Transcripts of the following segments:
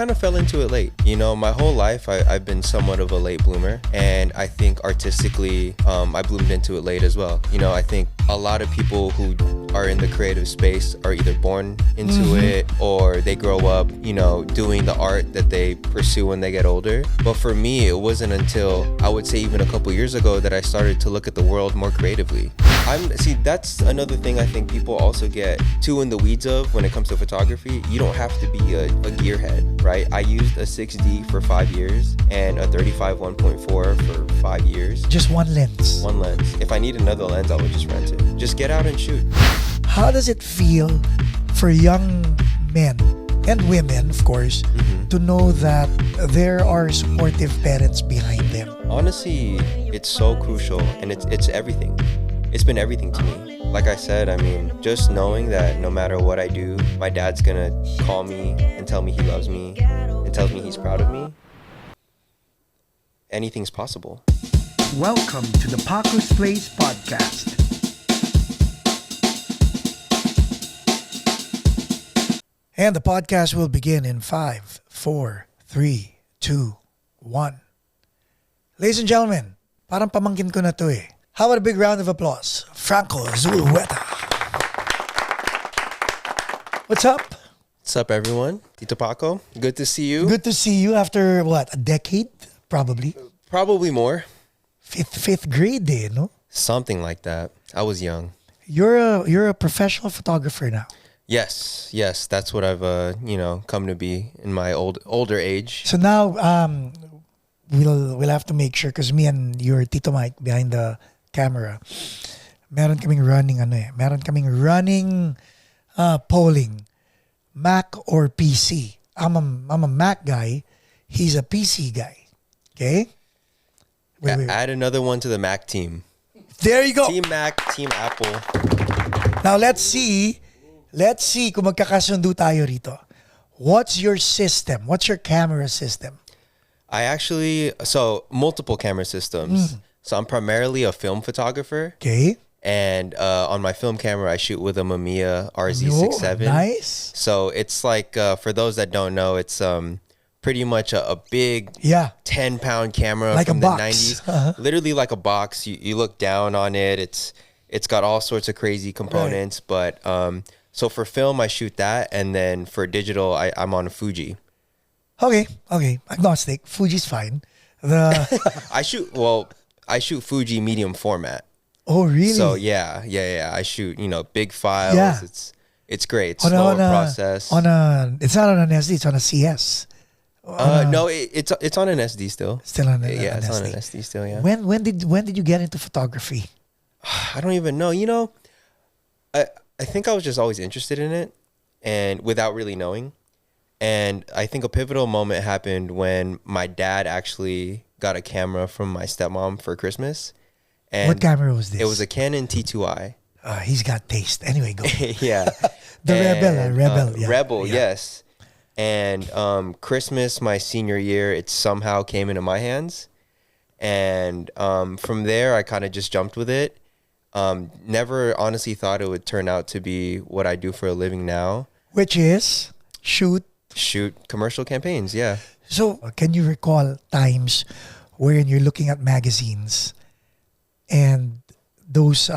kind of fell into it late. You know, my whole life I've been somewhat of a late bloomer, and I think artistically I bloomed into it late as well. You know, I think a lot of people who are in the creative space are either born into it or they grow up, you know, doing the art that they pursue when they get older. But for me, it wasn't until I would say even a couple years ago that I started to look at the world more creatively. That's another thing I think people also get too in the weeds of when it comes to photography. You don't have to be a gearhead, right? I used a 6D for 5 years and a 35 1.4 for 5 years. Just one lens. One lens. If I need another lens, I would just rent it. Just get out and shoot. How does it feel for young men and women, of course, to know that there are supportive parents behind them? Honestly, it's so crucial, and it's everything. It's been everything to me. Like I said, I mean, just knowing that no matter what I do, my dad's gonna call me and tell me he loves me and tells me he's proud of me. Anything's possible. Welcome to the Paco's Place podcast. And the podcast will begin in 5, 4, 3, 2, 1. Ladies and gentlemen, parang pamangkin ko na to eh. How about a big round of applause? Franco Zulueta. What's up? What's up, everyone? Tito Paco, good to see you. Good to see you after what, a decade? Probably. Probably more. Fifth grade eh, no? Something like that. I was young. You're a professional photographer now. Yes, that's what I've come to be in my older age. So now we'll have to make sure, because me and your Tito Mike behind the camera, meron kaming running polling, Mac or PC. I'm a Mac guy, he's a PC guy. Okay? Wait. Add another one to the Mac team. There you go. Team Mac, Team Apple. Now let's see kung magkakasundo tayo rito. What's your system? What's your camera system? Multiple camera systems. So I'm primarily a film photographer. Okay. And on my film camera, I shoot with a Mamiya RZ67. Nice. So it's like, for those that don't know, it's pretty much a big 10-pound camera like from a the box. 90s. Literally like a box. You look down on it. It's got all sorts of crazy components. Right. But so for film, I shoot that. And then for digital, I'm on a Fuji. Okay. Agnostic. Fuji's fine. I shoot Fuji medium format. Oh, really? So yeah. I shoot, big files. Yeah. It's great. It's slower process. It's not on an SD, it's on a CS. No, it's on an SD still. Still on an it's SD. on an SD still, yeah. When did you get into photography? I don't even know. I think I was just always interested in it, and without really knowing. And I think a pivotal moment happened when my dad actually got a camera from my stepmom for Christmas. And what camera was this? It was a Canon T2i. He's got taste. Anyway, go. Yeah. Rebel. Yeah. Rebel, yes. And Christmas, my senior year, it somehow came into my hands. And from there, I kind of just jumped with it. Never honestly thought it would turn out to be what I do for a living now. Which is shoot commercial campaigns, yeah. So can you recall times wherein you're looking at magazines and those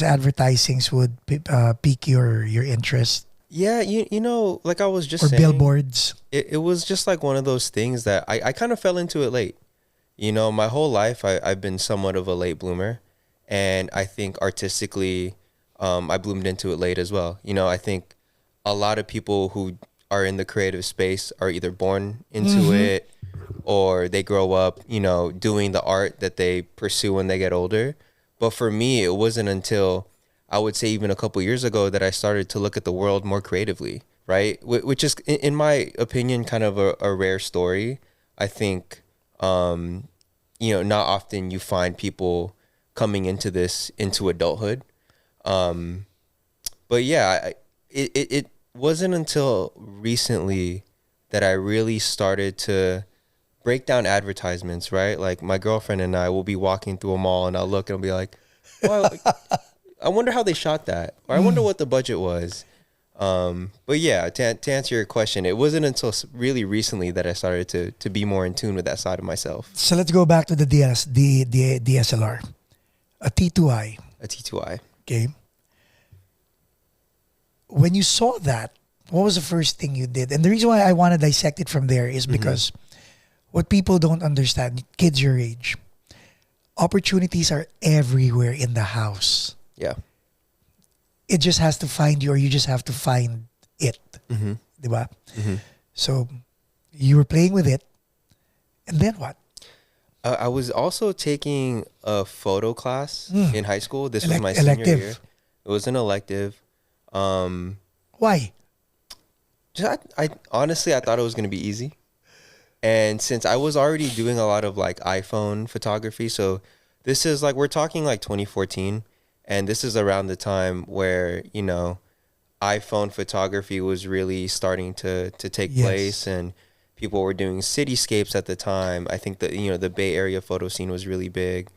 advertisings would pique your interest? Yeah, like I was just or saying, billboards. It was just like one of those things that I kind of fell into it late. My whole life I've been somewhat of a late bloomer, and I think artistically I bloomed into it late as well. I think a lot of people who are in the creative space are either born into it or they grow up, doing the art that they pursue when they get older. But for me, it wasn't until I would say even a couple years ago that I started to look at the world more creatively, right? Which is, in my opinion, kind of a rare story. I think, not often you find people coming into adulthood. But yeah, it wasn't until recently that I really started to break down advertisements, right? Like my girlfriend and I will be walking through a mall and I'll look and I'll be like, well, I wonder how they shot that. Or I wonder what the budget was. But yeah, to answer your question, it wasn't until really recently that I started to be more in tune with that side of myself. So let's go back to the DSLR. A T2i. A T2I. Okay. When you saw that, what was the first thing you did? And the reason why I want to dissect it from there is because what people don't understand, kids your age, opportunities are everywhere in the house. Yeah. It just has to find you, or you just have to find it. Diba? So you were playing with it, and then what? I was also taking a photo class in high school. This was my senior elective. year. It was an elective. Why? I honestly, I thought it was going to be easy. And since I was already doing a lot of like iPhone photography, so this is like, we're talking like 2014. And this is around the time where, you know, iPhone photography was really starting to take place, and people were doing cityscapes at the time. I think that, you know, the Bay Area photo scene was really big.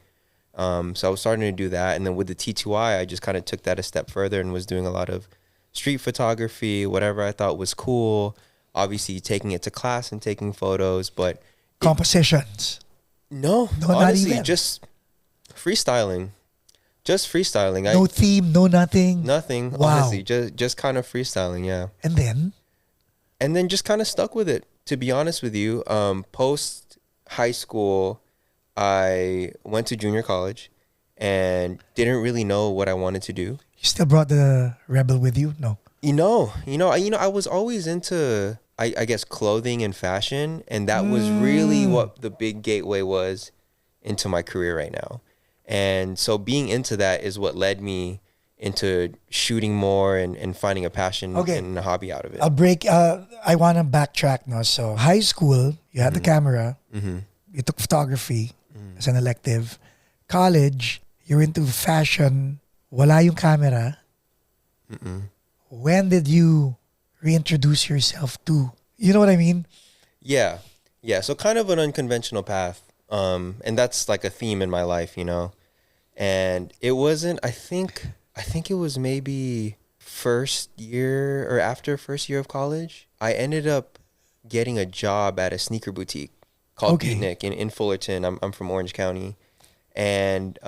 So I was starting to do that. And then with the T2i, I just kind of took that a step further and was doing a lot of street photography, whatever I thought was cool. Obviously taking it to class and taking photos, but Compositions. no, not honestly, even. just freestyling. Just freestyling. No theme, no nothing. Nothing, Wow. honestly. Just kind of freestyling, yeah. And then Just kind of stuck with it, to be honest with you. Post high school, I went to junior college and didn't really know what I wanted to do. you still brought the rebel with you? No. I was always into, I guess, clothing and fashion, and that was really what the big gateway was into my career right now. And so being into that is what led me into shooting more and finding a passion and a hobby out of it. I'll break. I want to backtrack now. So high school, you had the camera. You took photography as an elective. College, you're into fashion. Wala yung camera. When did you reintroduce yourself to? You know what I mean? Yeah. So kind of an unconventional path. And that's like a theme in my life, you know. And it wasn't, I think it was maybe first year or after first year of college, I ended up getting a job at a sneaker boutique called Beatnik in Fullerton. I'm from Orange County. And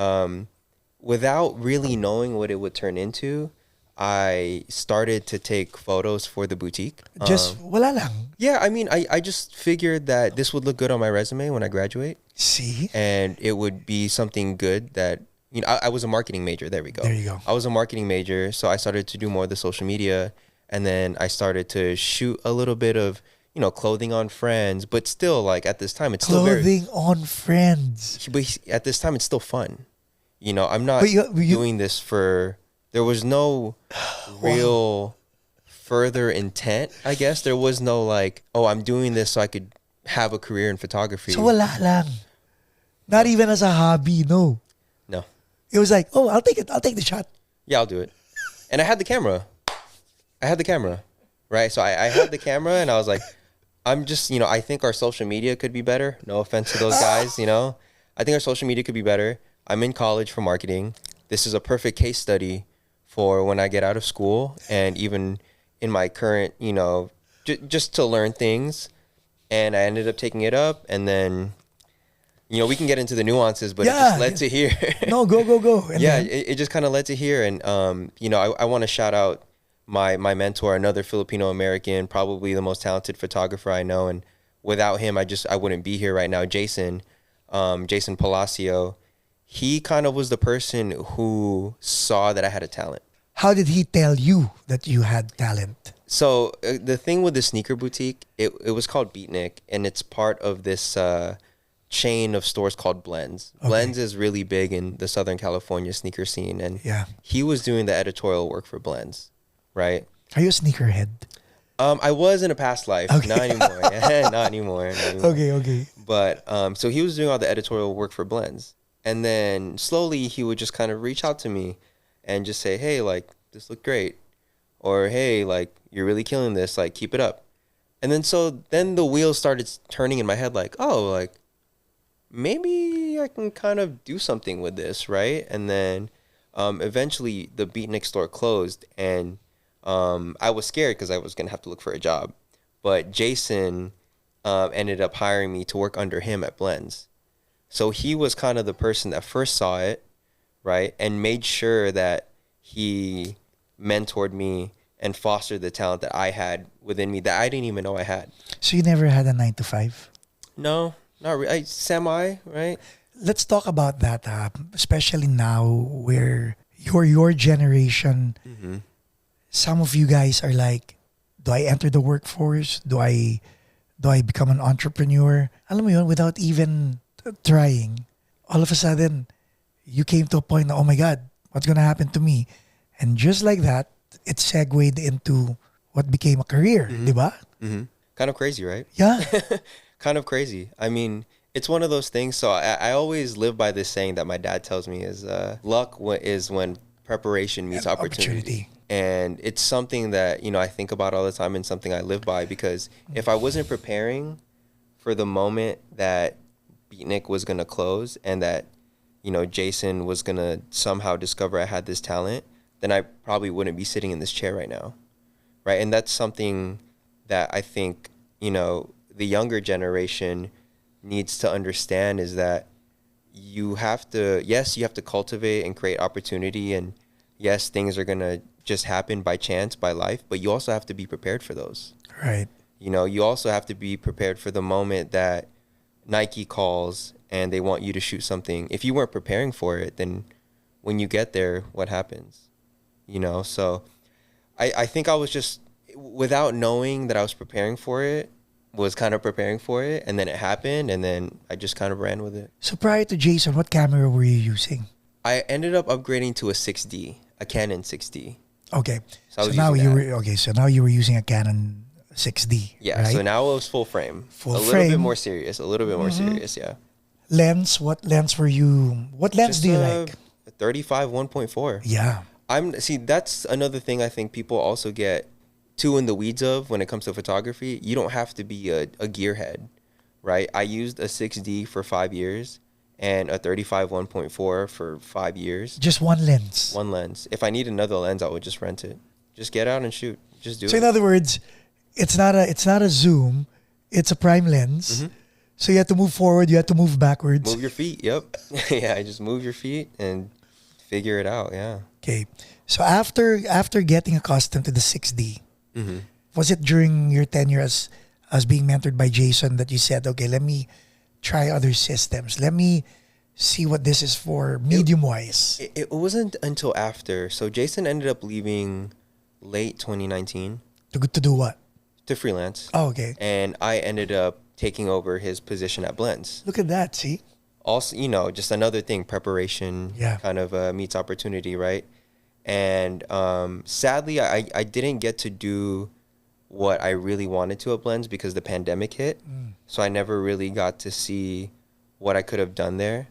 without really knowing what it would turn into, I started to take photos for the boutique. Just wala lang. Yeah, I mean, I just figured that this would look good on my resume when I graduate. See? And it would be something good that, you know, I was a marketing major. There we go. There you go. I was a marketing major, so I started to do more of the social media, and then I started to shoot a little bit of, you know, clothing on friends, but still, like, at this time, it's still very... Clothing on friends. But at this time, it's still fun. You know, I'm not But you- doing this for... There was no real further intent, I guess. There was no, like, oh, I'm doing this so I could have a career in photography. So wala lang. Not even as a hobby, no. No. It was like, oh, I'll take it. I'll take the shot. Yeah, I'll do it. And I had the camera. Right? So I had the camera, and I was like, I'm just, you know, I think our social media could be better. No offense to those guys, you know. I think our social media could be better. I'm in college for marketing. This is a perfect case study for when I get out of school, and even in my current, you know, just to learn things. And I ended up taking it up, and then, you know, we can get into the nuances, but it just led to here. No, go. And yeah, then- it just kind of led to here. And, you know, I want to shout out my mentor, another Filipino-American, probably the most talented photographer I know. And without him, I wouldn't be here right now. Jason Palacio. He kind of was the person who saw that I had a talent. How did he tell you that you had talent? So the thing with the sneaker boutique, it was called Beatnik, and it's part of this chain of stores called Blends. Okay. Blends is really big in the Southern California sneaker scene, and Yeah. he was doing the editorial work for Blends, right? Are you a sneakerhead? I was in a past life, Okay. not anymore. Not anymore. Okay. But so he was doing all the editorial work for Blends, and then slowly he would just kind of reach out to me and just say, hey, like, this looked great. Or, hey, like, you're really killing this. Like, keep it up. And then the wheels started turning in my head like, oh, like, maybe I can kind of do something with this, right? And then eventually the Beatnik store closed, and I was scared because I was gonna have to look for a job. But Jason ended up hiring me to work under him at Blends. So he was kind of the person that first saw it, right, and made sure that he mentored me and fostered the talent that I had within me that I didn't even know I had. So you never had a 9 to 5? No, not really. Semi, right? Let's talk about that, especially now where your generation, some of you guys are like, do I enter the workforce? Do I become an entrepreneur? Alam mo yun, without even trying, all of a sudden, you came to a point na, oh my God, what's gonna happen to me? And just like that, it segued into what became a career, di ba? Kind of crazy, right? Yeah. Kind of crazy. I mean, it's one of those things. So I always live by this saying that my dad tells me is luck is when preparation meets opportunity. And it's something that, I think about all the time and something I live by, because if I wasn't preparing for the moment that Beatnik was going to close and that, Jason was going to somehow discover I had this talent, then I probably wouldn't be sitting in this chair right now. Right. And that's something that I think, the younger generation needs to understand, is that you have to cultivate and create opportunity. And yes, things are going to just happen by chance, by life, but you also have to be prepared for those. Right. You also have to be prepared for the moment that Nike calls and they want you to shoot something. If you weren't preparing for it, then when you get there, what happens? So I think I was just, without knowing that I was preparing for it, was kind of preparing for it, and then it happened, and then I just kind of ran with it. So prior to Jason, what camera were you using? I ended up upgrading to a 6D, a Canon 6D. Okay. So now you were using a Canon 6D. Yeah. Right? So now it was full frame. Full a little frame. bit more serious. Yeah. Lens, what lens were you? What lens Just do you like? A 35 1.4. Yeah. That's another thing I think people also get too in the weeds of when it comes to photography. You don't have to be a gearhead, right? I used a 6D for 5 years and a 35 1.4 for 5 years. Just one lens. One lens. If I need another lens, I would just rent it. Just get out and shoot. Just do it. So in other words, it's not a zoom, it's a prime lens. So you have to move forward, you have to move backwards. Move your feet. Yep. Yeah, just move your feet and figure it out. Yeah. Okay. So after getting accustomed to the 6D, was it during your tenure as being mentored by Jason that you said, okay, let me try other systems. Let me see what this is for medium-wise. It wasn't until after. So Jason ended up leaving late 2019. To do what? To freelance. Oh, okay. And I ended up taking over his position at Blends. Look at that, see? Also, just another thing, preparation kind of meets opportunity, right? And sadly, I didn't get to do what I really wanted to at Blends because the pandemic hit. So I never really got to see what I could have done there.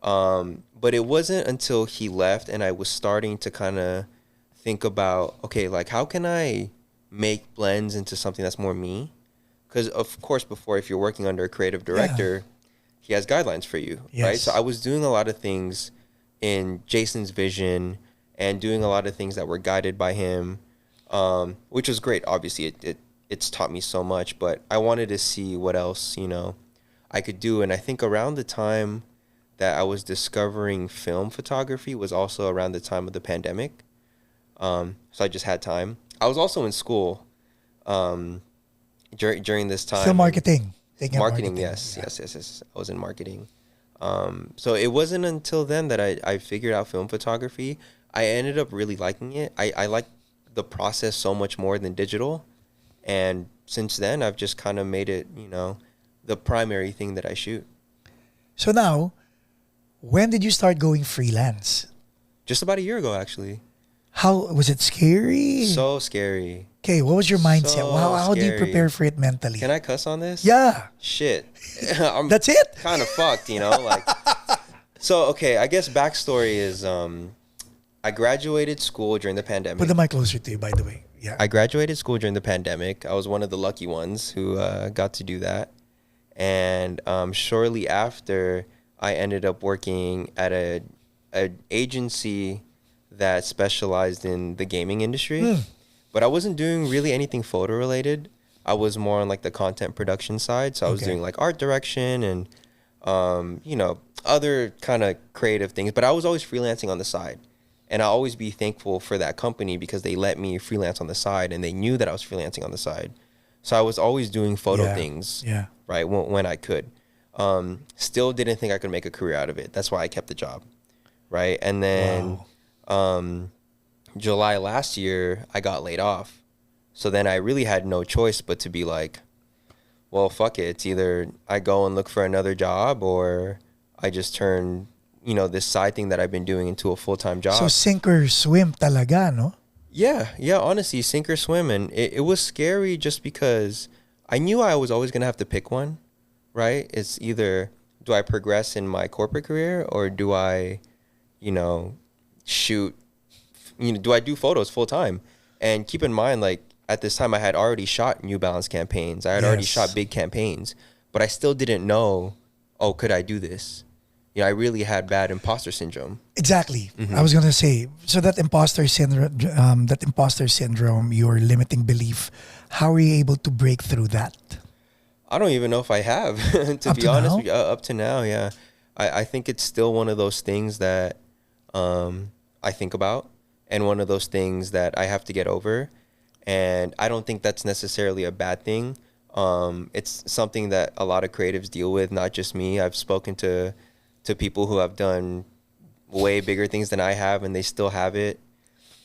But it wasn't until he left and I was starting to kind of think about, okay, like how can I make Blends into something that's more me? Because of course, before, if you're working under a creative director, he has guidelines for you, right? So I was doing a lot of things in Jason's vision and doing a lot of things that were guided by him, which was great. Obviously, it's taught me so much, but I wanted to see what else, I could do. And I think around the time that I was discovering film photography was also around the time of the pandemic. So I just had time. I was also in school during this time. Still marketing. Marketing, yes. I was in marketing. So it wasn't until then that I figured out film photography. I ended up really liking it. I like the process so much more than digital. And since then, I've just kind of made it, the primary thing that I shoot. So now, when did you start going freelance? Just about a year ago, actually. How was it scary? So scary. Okay, what was your mindset? So how do you scary. prepare for it mentally? Can I cuss on this? Yeah. Shit. That's it? Kind of fucked, So, okay, I guess backstory is I graduated school during the pandemic. Put the mic closer to you, by the way. Yeah. I graduated school during the pandemic. I was one of the lucky ones who got to do that. And shortly after, I ended up working at an agency that specialized in the gaming industry. but I wasn't doing really anything photo related. I was more on like the content production side. So I was doing like art direction and, other kind of creative things, but I was always freelancing on the side. And I'll always be thankful for that company because they let me freelance on the side and they knew that I was freelancing on the side. So I was always doing photo things, right, when I could. Still didn't think I could make a career out of it. That's why I kept the job, right? And then July last year, I got laid off. So then I really had no choice but to be like, well, fuck it. It's either I go and look for another job or I just turn, this side thing that I've been doing into a full-time job. So sink or swim talaga, no? Yeah, honestly, sink or swim. And it was scary just because I knew I was always going to have to pick one, right? It's either do I progress in my corporate career or do I, shoot, do I do photos full-time? And keep in mind, like, at this time, I had already shot New Balance campaigns. I had already shot big campaigns, but I still didn't know, could I do this? I really had bad imposter syndrome. Exactly. I was gonna say, so that imposter syndrome, your limiting belief, how are you able to break through that? I don't even know if I have, to be honest with you, up to now, yeah. I think it's still one of those things that I think about and one of those things that I have to get over. And I don't think that's necessarily a bad thing. It's something that a lot of creatives deal with, not just me. I've spoken to people who have done way bigger things than I have, and they still have it,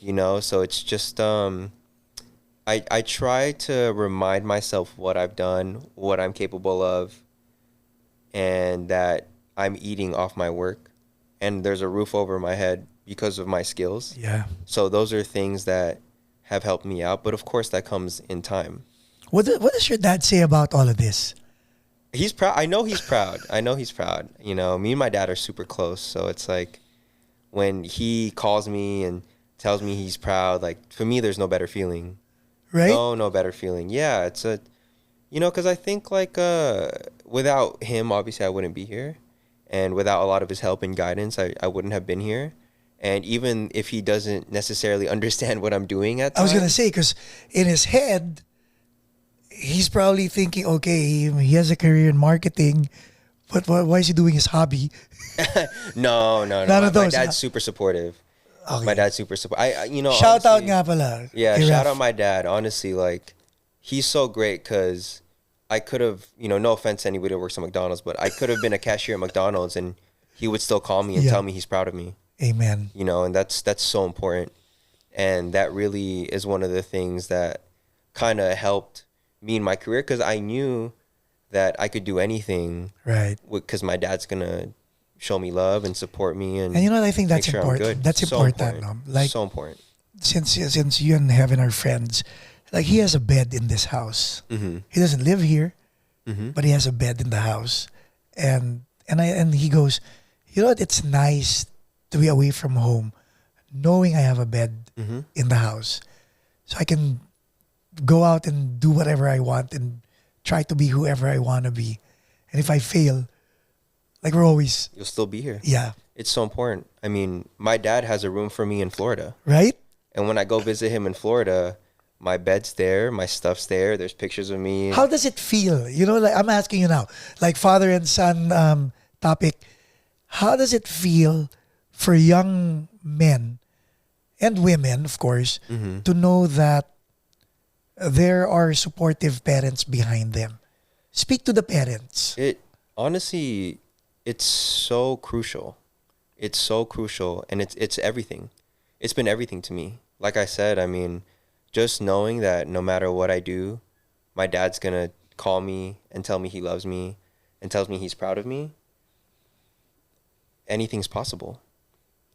So it's just, I try to remind myself what I've done, what I'm capable of, and that I'm eating off my work, and there's a roof over my head because of my skills. Yeah. So those are things that have helped me out, but of course that comes in time. What does your dad say about all of this? He's proud. I know he's proud. Me and my dad are super close, so it's like when he calls me and tells me he's proud, like for me there's no better feeling. Right? No better feeling. Yeah, it's because I think like without him, obviously I wouldn't be here, and without a lot of his help and guidance, I wouldn't have been here. And even if he doesn't necessarily understand what I'm doing at times. I was going to say, because in his head, he's probably thinking, okay, he has a career in marketing, but why is he doing his hobby? No. None of those. My dad's super supportive. Okay. My dad's super supportive. Shout honestly, out nga pala. Yeah, shout out my dad. Honestly, like, he's so great because I could have, no offense to anybody that works at McDonald's, but I could have been a cashier at McDonald's and he would still call me and tell me he's proud of me. Amen. And that's so important. And that really is one of the things that kind of helped me in my career because I knew that I could do anything. Right. Because my dad's going to show me love and support me. And I think that's sure important. That's so important. No? Like, so important. Since you and Heaven are friends, like he has a bed in this house. Mm-hmm. He doesn't live here, Mm-hmm. but he has a bed in the house. And he goes, it's nice to be away from home, knowing I have a bed in the house. So I can go out and do whatever I want and try to be whoever I want to be. And if I fail, like you'll still be here. Yeah. It's so important. I mean, my dad has a room for me in Florida. Right? And when I go visit him in Florida, my bed's there, my stuff's there, there's pictures of me. How does it feel? Like I'm asking you now, like father and son topic. How does it feel for young men and women, of course, to know that there are supportive parents behind them? Speak to the parents. Honestly, it's so crucial. It's so crucial, and it's everything. It's been everything to me. Like I said, I mean, just knowing that no matter what I do, my dad's gonna call me and tell me he loves me and tells me he's proud of me. Anything's possible,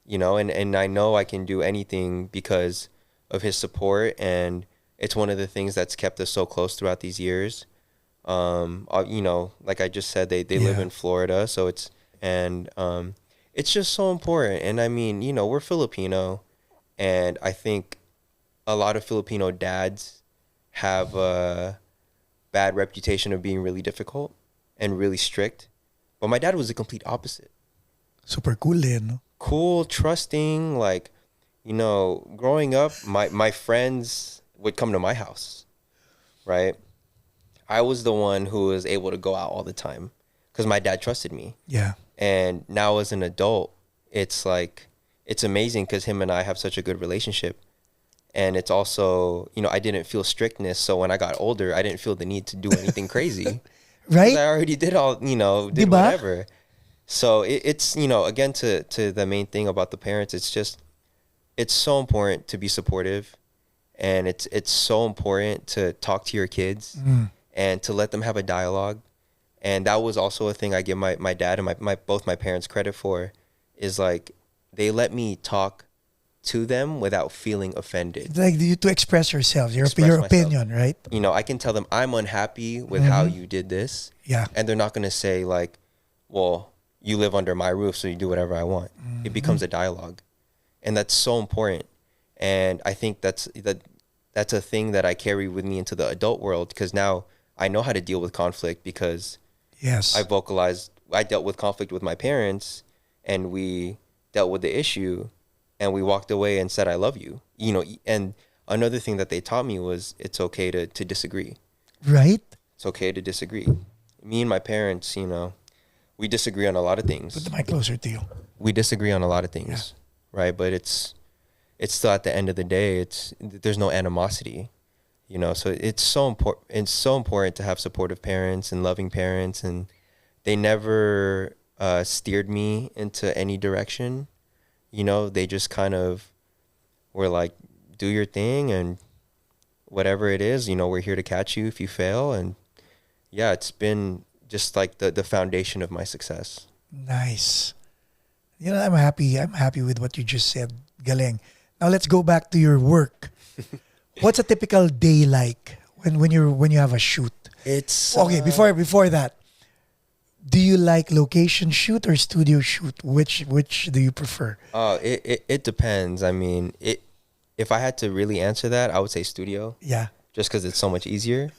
and I know I can do anything because of his support, and it's one of the things that's kept us so close throughout these years. Like I just said, they live in Florida, so it's just so important. And I mean, we're Filipino, and I think a lot of Filipino dads have a bad reputation of being really difficult and really strict. But my dad was the complete opposite. Super cool, no? Cool, trusting, like, growing up, my friends, would come to my house, right? I was the one who was able to go out all the time because my dad trusted me. Yeah. And now as an adult, it's like, it's amazing because him and I have such a good relationship. And it's also, you know, I didn't feel strictness. So when I got older, I didn't feel the need to do anything crazy. Right? I already did all, you know, did Diba? whatever. So it's, you know, again, to the main thing about the parents, it's just, it's so important to be supportive. And it's so important to talk to your kids and to let them have a dialogue. And that was also a thing I give my dad and my both my parents credit for, is like, they let me talk to them without feeling offended. Like you to express yourself, your Express myself. opinion, right? You know, I can tell them I'm unhappy with how you did this. Yeah. And they're not going to say like, well, you live under my roof, so you do whatever I want. It becomes a dialogue. And that's so important. And I think that's a thing that I carry with me into the adult world, because now I know how to deal with conflict because Yes. I dealt with conflict with my parents, and we dealt with the issue, and we walked away and said, I love you. You know, and another thing that they taught me was it's okay to disagree. Right? It's okay to disagree. Me and my parents, you know, we disagree on a lot of things. Put the mic closer to you. We disagree on a lot of things, right? But it's still, at the end of the day, there's no animosity, you know. So it's so important. It's so important to have supportive parents and loving parents, and they never steered me into any direction. You know, they just kind of were like, do your thing, and whatever it is, you know, we're here to catch you if you fail. And yeah, it's been just like the foundation of my success. Nice. You know, I'm happy with what you just said, Galing. Now let's go back to your work. What's a typical day like when you have a shoot? It's Okay, before that, do you like location shoot or studio shoot? Which do you prefer? It depends. I mean, if I had to really answer that, I would say studio. Yeah. Just because it's so much easier.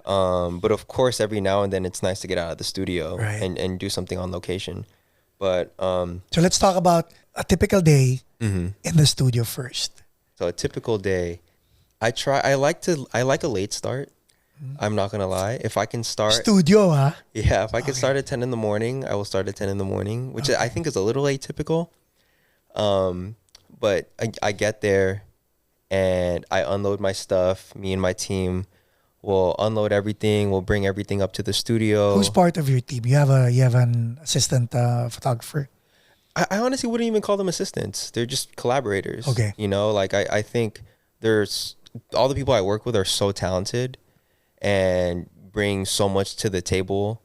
But of course, every now and then it's nice to get out of the studio and do something on location. But so let's talk about a typical day in the studio first. So a typical day, I like a late start. I'm not gonna lie. If I can start Studio, huh? Yeah, if I can start at 10 in the morning, I will start at 10 in the morning, which I think is a little atypical. But I get there and I unload my stuff. Me and my team will unload everything. We'll bring everything up to the studio. Who's part of your team? You have an assistant photographer. I honestly wouldn't even call them assistants. They're just collaborators. Okay. You know, like I think there's all the people I work with are so talented and bring so much to the table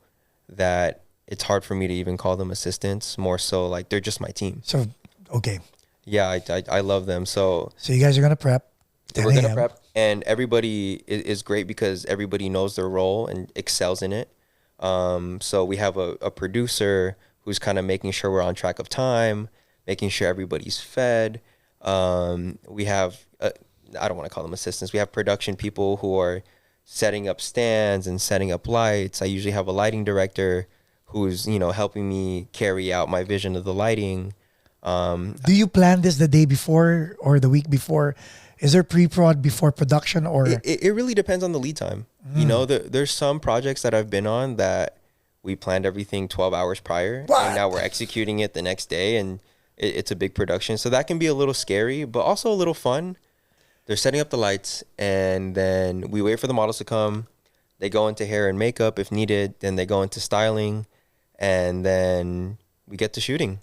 that it's hard for me to even call them assistants. More so like they're just my team. So, okay. Yeah, I love them. So you guys are going to prep. we're going to prep. And everybody is great because everybody knows their role and excels in it. So we have a producer who's kind of making sure we're on track of time, making sure everybody's fed. We have, I don't want to call them assistants. We have production people who are setting up stands and setting up lights. I usually have a lighting director who's, you know, helping me carry out my vision of the lighting. Do you plan this the day before or the week before? Is there pre-prod before production, or? It really depends on the lead time. You know, there's some projects that I've been on that we planned everything 12 hours prior. What? And now we're executing it the next day, and it's a big production. So that can be a little scary, but also a little fun. They're setting up the lights, and then we wait for the models to come. They go into hair and makeup if needed. Then they go into styling, and then we get to shooting.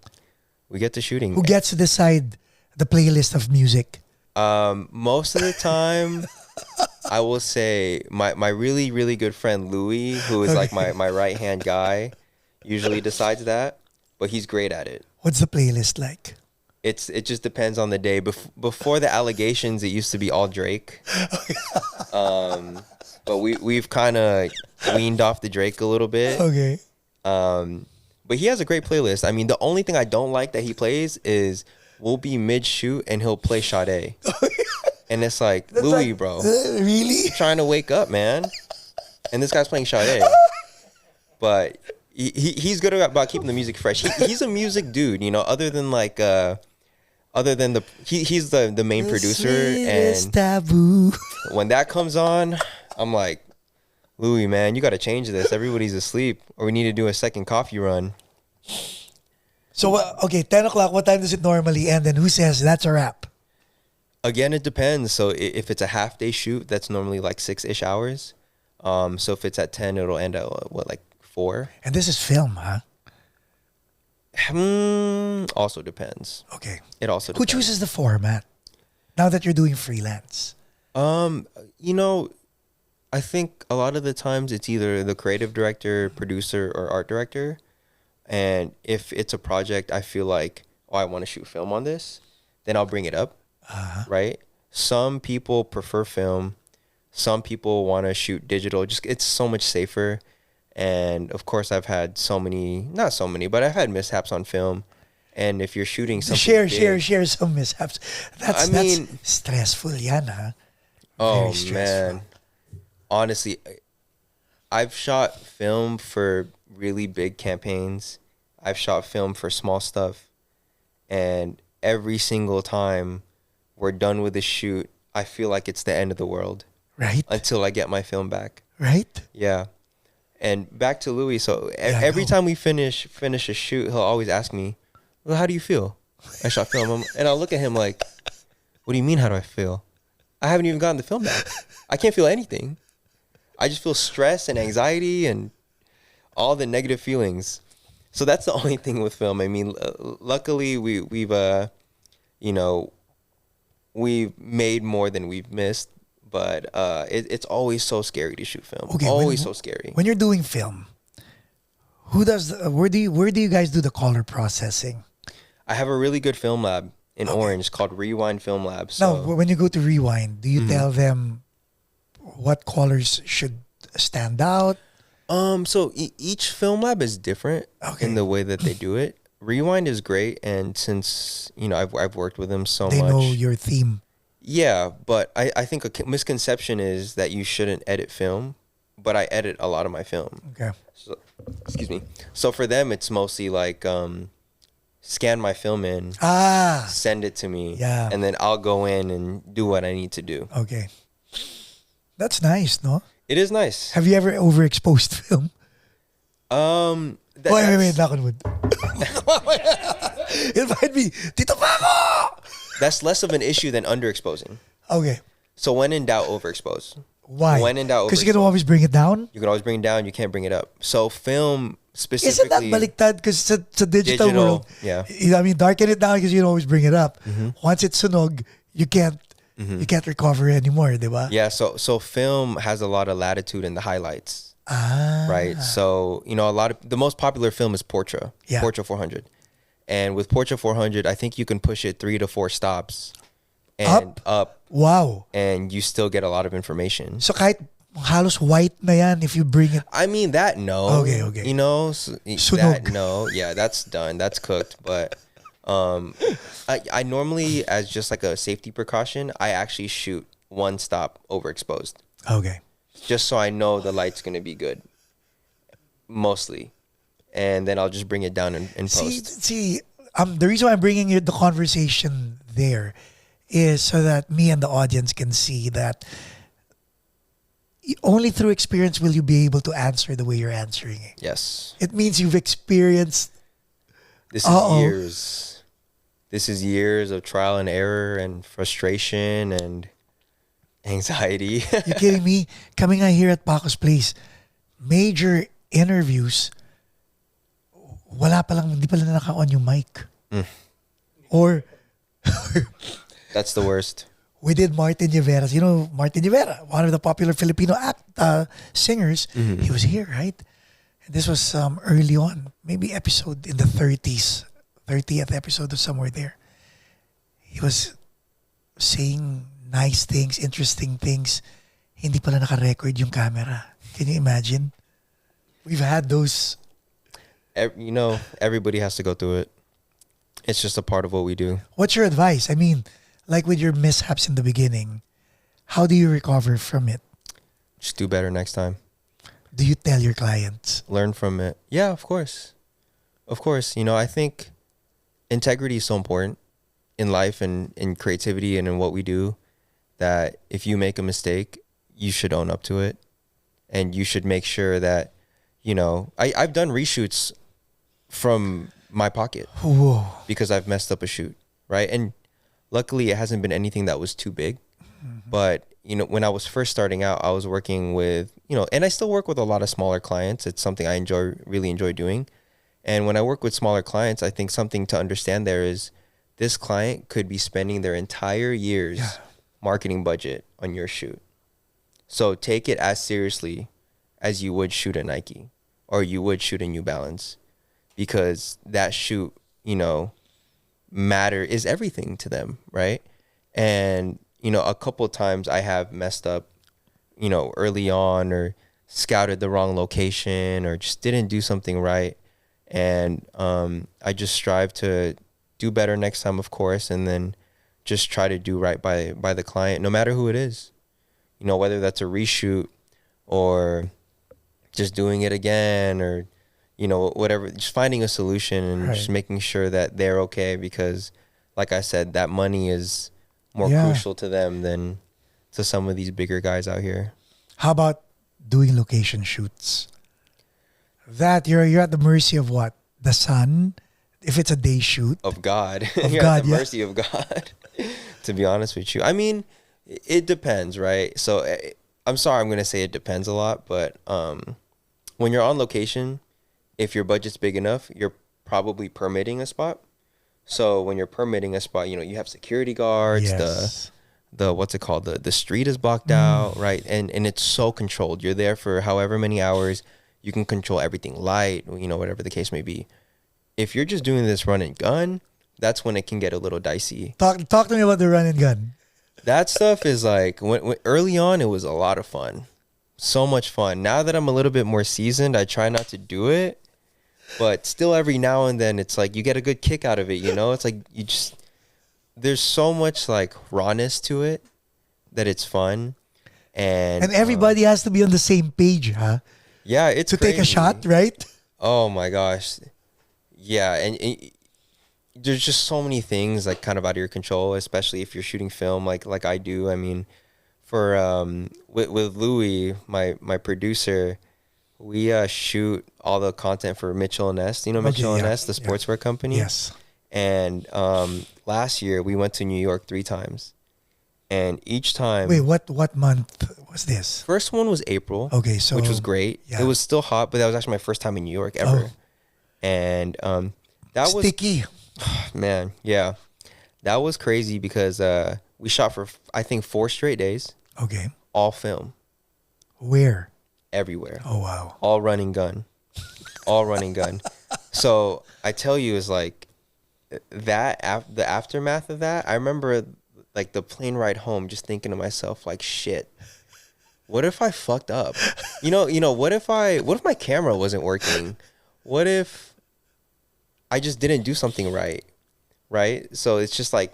Who gets to decide the playlist of music? Most of the time, I will say my really, really good friend Louis, who is like my right-hand guy, usually decides that, but he's great at it. What's the playlist like? It just depends on the day. Before the allegations, it used to be all Drake. But we've kind of weaned off the Drake a little bit. Okay. But he has a great playlist. I mean, the only thing I don't like that he plays is we'll be mid-shoot and he'll play Sade. And it's like, That's Louis, like, bro. Really? I'm trying to wake up, man. And this guy's playing Sade. But he's good about keeping the music fresh. He's a music dude, you know, other than like other than he's the main producer, and taboo. when that comes on, I'm like, Louis, man, you got to change this. Everybody's asleep, or we need to do a second coffee run. So, okay, 10 o'clock, what time does it normally end? And who says that's a wrap? Again, it depends. So if it's a half day shoot, that's normally like 6-ish hours. So if it's at 10, it'll end at like 4. And this is film, huh? Also depends. Okay. It also Who depends. chooses the format now that you're doing freelance? I think a lot of the times it's either the creative director, producer, or art director. And if it's a project, I feel like, I want to shoot film on this, then I'll bring it up, right? Some people prefer film. Some people want to shoot digital. Just it's so much safer. And of course, I've had not so many, but I've had mishaps on film. And if you're shooting something Share some mishaps. That's stressful yan, huh? Oh, Very stressful. man. Honestly, I've shot film for really big campaigns. I've shot film for small stuff. And every single time we're done with the shoot, I feel like it's the end of the world. Right? Until I get my film back. Right? Yeah. And back to Louis. So every time we finish a shoot, he'll always ask me, well, how do you feel? I shot film. And I'll look at him like, what do you mean, how do I feel? I haven't even gotten the film back. I can't feel anything. I just feel stress and anxiety and all the negative feelings. So that's the only thing with film. I mean, luckily we've made more than we've missed, but it's always so scary to shoot film. Okay, always so scary. When you're doing film, where do you guys do the color processing? I have a really good film lab in Orange called Rewind Film Lab. So, now, when you go to Rewind, do you tell them what colors should stand out? So each film lab is different in the way that they do it. Rewind is great, and since I've worked with them so much, they know your theme. Yeah, but I think a misconception is that you shouldn't edit film, but I edit a lot of my film. Okay. So, excuse me. So for them, it's mostly like scan my film in, send it to me, and then I'll go in and do what I need to do. Okay. That's nice, no? It is nice. Have you ever overexposed film? Wait, knock on wood. It might be Tito Paco! That's less of an issue than underexposing. Okay. So when in doubt, overexpose. Why? When in doubt, because you can always bring it down? You can always bring it down. You can't bring it up. So film specifically... Isn't that baliktad? Because it's a digital world. Yeah. I mean, darken it down because you can always bring it up. Once it's sunog, you can't recover anymore, di ba? Yeah, so film has a lot of latitude in the highlights. Right? So, the most popular film is Portra. Yeah. Portra 400. And with Portra 400, I think you can push it 3 to 4 stops and up. Wow. And you still get a lot of information. So kahit halos white na yan if you bring it. I mean, that no. Okay. That no. Yeah, that's done. That's cooked. But I normally, as just like a safety precaution, I actually shoot 1 stop overexposed. Okay. Just so I know the light's going to be good. Mostly. And then I'll just bring it down in post. See, the reason why I'm bringing the conversation there is so that me and the audience can see that only through experience will you be able to answer the way you're answering it. Yes. It means you've experienced. This is years. This is years of trial and error and frustration and anxiety. You kidding me? Coming out here at Paco's place, major interviews, hindi pala naka-on yung mic. Or that's the worst. We did Martin Rivera. You know Martin Rivera, one of the popular Filipino singers. He was here, right? And this was early on, maybe episode in the 30th episode or somewhere there. He was saying nice things, interesting things. Hindi pala naka-record yung camera. Can you imagine? We've had those. Everybody has to go through it. It's just a part of what we do. What's your advice? I mean, like with your mishaps in the beginning, how do you recover from it? Just do better next time. Do you tell your clients? Learn from it. Yeah, of course. Of course. I think integrity is so important. in life and in creativity and in what we do, that if you make a mistake, you should own up to it, and you should make sure that, I've done reshoots from my pocket Whoa. because I've messed up a shoot, right? And luckily it hasn't been anything that was too big. But, when I was first starting out, I was working with, and I still work with a lot of smaller clients. It's something I really enjoy doing. And when I work with smaller clients, I think something to understand there is this client could be spending their entire year's marketing budget on your shoot. So take it as seriously as you would shoot a Nike or you would shoot a New Balance, because that shoot, is everything to them, right? And, a couple of times I have messed up, early on, or scouted the wrong location, or just didn't do something right. And I just strive to do better next time, of course, and then just try to do right by the client, no matter who it is. Whether that's a reshoot or just doing it again, or, whatever, just finding a solution and just making sure that they're okay, because like I said, that money is more crucial to them than to some of these bigger guys out here. How about doing location shoots? That you're at the mercy of what? The sun? If it's a day shoot? Of God. Of You're God, at the mercy of God, to be honest with you. I mean, it depends, right? So I'm sorry, I'm going to say it depends a lot, but when you're on location, if your budget's big enough, you're probably permitting a spot. So when you're permitting a spot, you have security guards, the what's it called? The street is blocked out, right? And it's so controlled. You're there for however many hours. You can control everything, light, whatever the case may be. If you're just doing this run and gun, that's when it can get a little dicey. Talk to me about the run and gun. That stuff is like, when early on, it was a lot of fun. So much fun. Now that I'm a little bit more seasoned, I try not to do it. But still, every now and then, it's like you get a good kick out of it, It's like there's so much like rawness to it that it's fun. And everybody has to be on the same page, huh? Yeah, it's to crazy. Take a shot, right? Oh my gosh. Yeah, and there's just so many things like kind of out of your control, especially if you're shooting film like I do. I mean, for with Louis, my producer, we shoot all the content for Mitchell and Ness. Mitchell and Ness, the sportswear company. Yes. And last year we went to New York 3 times, and each time. Wait, what month was this? First one was April. Okay, so which was great. Yeah. It was still hot, but that was actually my first time in New York ever. And that was sticky. Man, yeah, that was crazy because we shot for I think 4 straight days. Okay. All film. Where? Everywhere. Oh wow. All running gun. All running gun. So I tell you, is like that the aftermath of that. I remember like the plane ride home, just thinking to myself like, shit. What if I fucked up? What if my camera wasn't working? What if I just didn't do something right? Right? So it's just like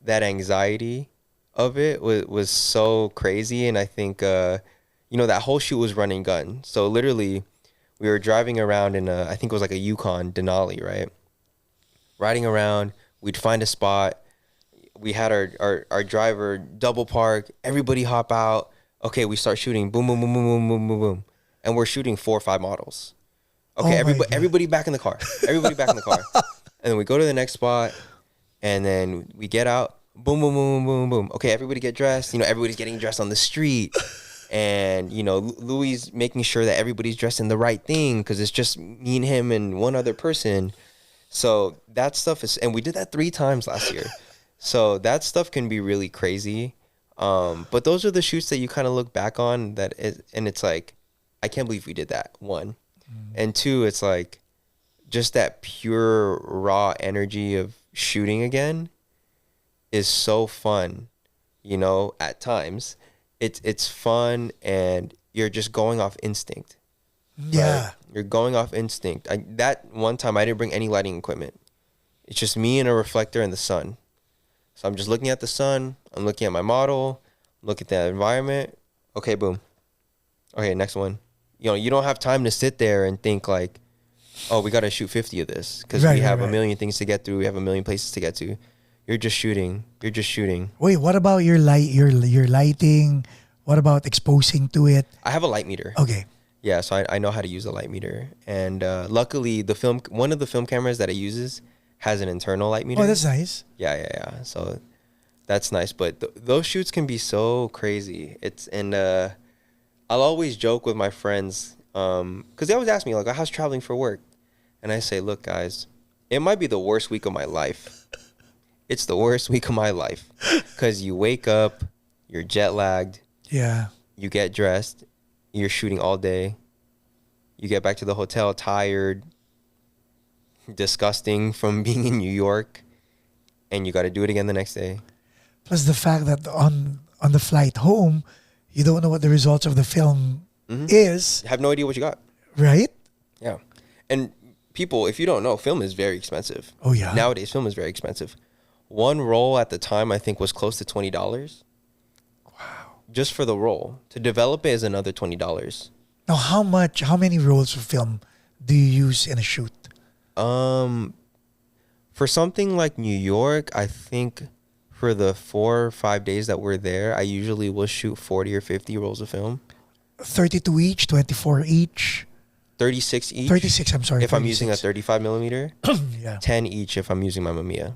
that anxiety of it was so crazy. And I think, that whole shoot was running gun. So literally we were driving around in I think it was like a Yukon Denali, right? Riding around, we'd find a spot. We had our driver double park, everybody hop out. Okay, we start shooting. Boom, boom, boom, boom, boom, boom, boom, boom. And we're shooting 4 or 5 models. Okay, everybody back in the car. Everybody back in the car. And then we go to the next spot, and then we get out. Boom, boom, boom, boom, boom, boom. Okay, everybody get dressed. Everybody's getting dressed on the street. And, Louis making sure that everybody's dressed in the right thing, because it's just me and him and one other person. So that stuff is, and we did that 3 times last year. So that stuff can be really crazy. But those are the shoots that you kind of look back on and it's like, I can't believe we did that, 1. And 2, it's like just that pure raw energy of shooting again is so fun, at times. It's fun, and you're just going off instinct. Yeah. Right? You're going off instinct. That one time I didn't bring any lighting equipment. It's just me and a reflector and the sun. So I'm just looking at the sun. I'm looking at my model. Look at the environment. Okay, boom. Okay, next one. You don't have time to sit there and think like, oh, we got to shoot 50 of this because we have a million things to get through. We have a million places to get to. You're just shooting. You're just shooting. Wait, what about your lighting? What about exposing to it? I have a light meter. Okay. Yeah, so I know how to use a light meter. And luckily, one of the film cameras that it uses has an internal light meter. Oh, that's nice. Yeah. So that's nice. But those shoots can be so crazy. I'll always joke with my friends because they always ask me, like, how's traveling for work? And I say, look, guys, it might be the worst week of my life. It's the worst week of my life because you wake up, you're jet lagged. Yeah. You get dressed, you're shooting all day. You get back to the hotel tired, disgusting from being in New York, and you got to do it again the next day. Plus the fact that on the flight home, you don't know what the results of the film is. You have no idea what you got. Right? Yeah. And people, if you don't know, film is very expensive. Oh, yeah. Nowadays, film is very expensive. One roll at the time, I think, was close to $20. Just for the roll. To develop it is another $20. Now, how many rolls of film do you use in a shoot? For something like New York, I think for the 4 or 5 days that we're there, I usually will shoot 40 or 50 rolls of film. 32 each, 24 each. 36 each. 36, I'm sorry. If 36. I'm using a 35 millimeter. Yeah. 10 each if I'm using my Mamiya.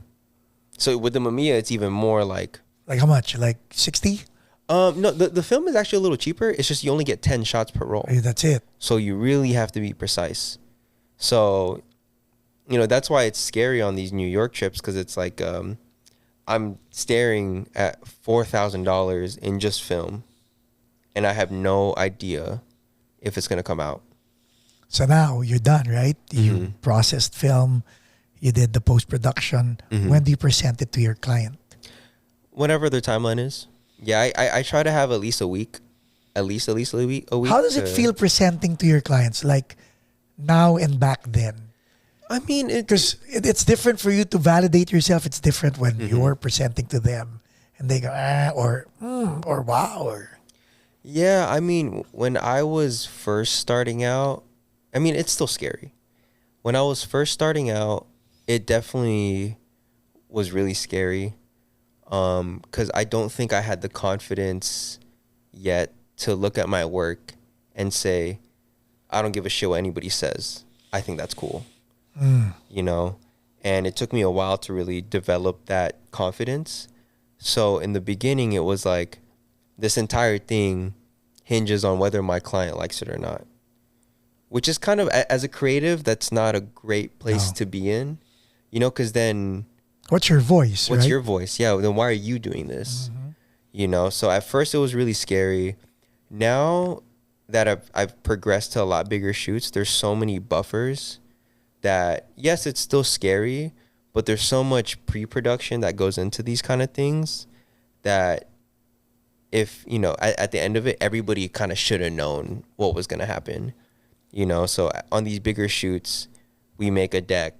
So with the Mamiya, it's even more like... Like how much? Like 60? No, the film is actually a little cheaper. It's just you only get 10 shots per roll. Hey, that's it. So you really have to be precise. So, that's why it's scary on these New York trips because it's like I'm staring at $4,000 in just film and I have no idea if it's going to come out. So now you're done, right? You processed film. You did the post-production. When do you present it to your client? Whenever their timeline is. Yeah, I try to have at least a week. At least a week. How does it feel presenting to your clients? Like now and back then? I mean, because it's different for you to validate yourself. It's different when you're presenting to them and they go, or wow. Or. Yeah, I mean, when I was first starting out, I mean, it's still scary. When I was first starting out, it definitely was really scary. Because I don't think I had the confidence yet to look at my work and say, I don't give a shit what anybody says. I think that's cool. And it took me a while to really develop that confidence. So in the beginning, it was like this entire thing hinges on whether my client likes it or not, which is kind of, as a creative, that's not a great place to be in, because then... What's your voice, What's right? your voice? Yeah, then why are you doing this? So at first it was really scary. Now that I've progressed to a lot bigger shoots, there's so many buffers that, yes, it's still scary, but there's so much pre-production that goes into these kind of things that if, at the end of it, everybody kind of should have known what was going to happen. So on these bigger shoots, we make a deck